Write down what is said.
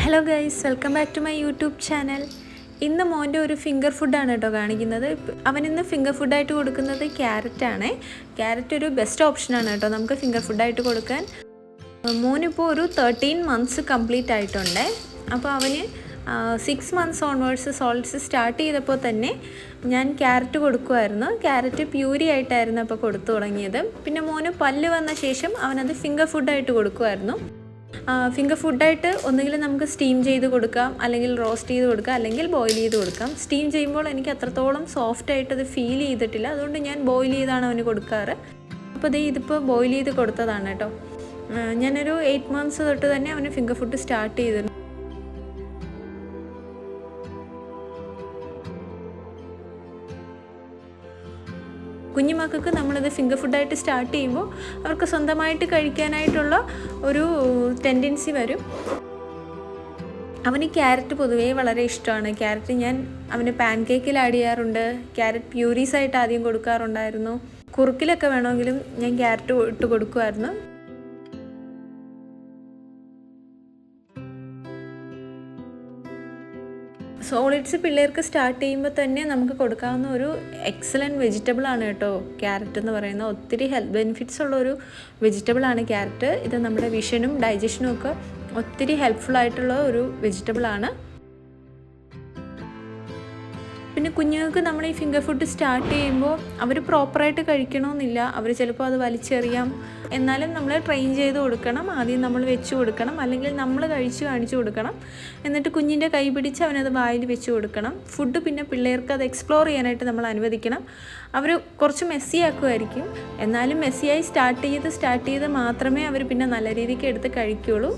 Hello guys, welcome back to my YouTube channel. ഇന്ന് മോൻ്റെ ഒരു ഫിംഗർ ഫുഡാണ് കേട്ടോ കാണിക്കുന്നത്. അവനിന്ന് ഫിംഗർ ഫുഡായിട്ട് കൊടുക്കുന്നത് ക്യാരറ്റാണ്. ക്യാരറ്റ് ഒരു ബെസ്റ്റ് ഓപ്ഷനാണ് കേട്ടോ നമുക്ക് ഫിംഗർ ഫുഡായിട്ട് കൊടുക്കാൻ. മോനിപ്പോൾ ഒരു 13 മന്ത്സ് കംപ്ലീറ്റ് ആയിട്ടുണ്ട്. അപ്പോൾ അവന് 6 മന്ത്സ് ഓൺവേർഡ്സ് സോളിഡ്സ് സ്റ്റാർട്ട് ചെയ്തപ്പോൾ തന്നെ ഞാൻ ക്യാരറ്റ് കൊടുക്കുമായിരുന്നു. ക്യാരറ്റ് പ്യൂരി ആയിട്ടായിരുന്നു അപ്പോൾ കൊടുത്തു തുടങ്ങിയത്. പിന്നെ മോന് പല്ല് വന്ന ശേഷം അവനത് ഫിംഗർ ഫുഡായിട്ട് കൊടുക്കുമായിരുന്നു. ഫിംഗർ ഫുഡായിട്ട് ഒന്നുകിൽ നമുക്ക് സ്റ്റീം ചെയ്ത് കൊടുക്കാം, അല്ലെങ്കിൽ റോസ്റ്റ് ചെയ്ത് കൊടുക്കാം, അല്ലെങ്കിൽ ബോയിൽ ചെയ്ത് കൊടുക്കാം. സ്റ്റീം ചെയ്യുമ്പോൾ എനിക്ക് അത്രത്തോളം സോഫ്റ്റായിട്ട് അത് ഫീൽ ചെയ്തിട്ടില്ല, അതുകൊണ്ട് ഞാൻ ബോയിൽ ചെയ്താണ് അവന് കൊടുക്കാറ്. അപ്പോൾ ഇതിപ്പോൾ ബോയിൽ ചെയ്ത് കൊടുത്തതാണ് കേട്ടോ. ഞാനൊരു 8 മന്ത്സ് തൊട്ട് തന്നെ അവന് ഫിംഗർ ഫുഡ് സ്റ്റാർട്ട് ചെയ്തിരുന്നു. കുഞ്ഞുമക്കൾക്ക് നമ്മളിത് ഫിംഗർ ഫുഡായിട്ട് സ്റ്റാർട്ട് ചെയ്യുമ്പോൾ അവർക്ക് സ്വന്തമായിട്ട് കഴിക്കാനായിട്ടുള്ള ഒരു ടെൻഡൻസി വരും. അവന് ക്യാരറ്റ് പൊതുവേ വളരെ ഇഷ്ടമാണ്. ക്യാരറ്റ് ഞാൻ അവന് പാൻ കേക്കിൽ ആഡ് ചെയ്യാറുണ്ട്. ക്യാരറ്റ് പ്യൂരീസ് ആയിട്ട് ആദ്യം കൊടുക്കാറുണ്ടായിരുന്നു. കുറുക്കിലൊക്കെ വേണമെങ്കിലും ഞാൻ ക്യാരറ്റ് ഇട്ട് കൊടുക്കുമായിരുന്നു. സോളിഡ്സ് പിള്ളേർക്ക് സ്റ്റാർട്ട് ചെയ്യുമ്പോൾ തന്നെ നമുക്ക് കൊടുക്കാവുന്ന ഒരു എക്സലൻറ്റ് വെജിറ്റബിളാണ് കേട്ടോ ക്യാരറ്റ് എന്ന് പറയുന്നത്. ഒത്തിരി ഹെൽത്ത് ബെനിഫിറ്റ്സ് ഉള്ളൊരു വെജിറ്റബിളാണ് ക്യാരറ്റ്. ഇത് നമ്മുടെ വിഷനും ഡൈജഷനും ഒക്കെ ഒത്തിരി ഹെൽപ്ഫുള്ളായിട്ടുള്ള ഒരു വെജിറ്റബിളാണ്. പിന്നെ കുഞ്ഞുങ്ങൾക്ക് നമ്മൾ ഈ ഫിംഗർ ഫുഡ് സ്റ്റാർട്ട് ചെയ്യുമ്പോൾ അവർ പ്രോപ്പറായിട്ട് കഴിക്കണമെന്നില്ല. അവർ ചിലപ്പോൾ അത് വലിച്ചെറിയാം. എന്നാലും നമ്മൾ ട്രെയിൻ ചെയ്ത് കൊടുക്കണം. ആദ്യം നമ്മൾ വെച്ച് കൊടുക്കണം, അല്ലെങ്കിൽ നമ്മൾ കഴിച്ച് കാണിച്ചു കൊടുക്കണം. എന്നിട്ട് കുഞ്ഞിൻ്റെ കൈ പിടിച്ച് അവനത് വായിൽ വെച്ച് കൊടുക്കണം. ഫുഡ് പിന്നെ പിള്ളേർക്ക് അത് എക്സ്പ്ലോർ ചെയ്യാനായിട്ട് നമ്മൾ അനുവദിക്കണം. അവർ കുറച്ച് മെസ്സി ആക്കുമായിരിക്കും, എന്നാലും മെസ്സിയായി സ്റ്റാർട്ട് ചെയ്ത് മാത്രമേ അവർ പിന്നെ നല്ല രീതിക്ക് എടുത്ത് കഴിക്കുകയുള്ളൂ.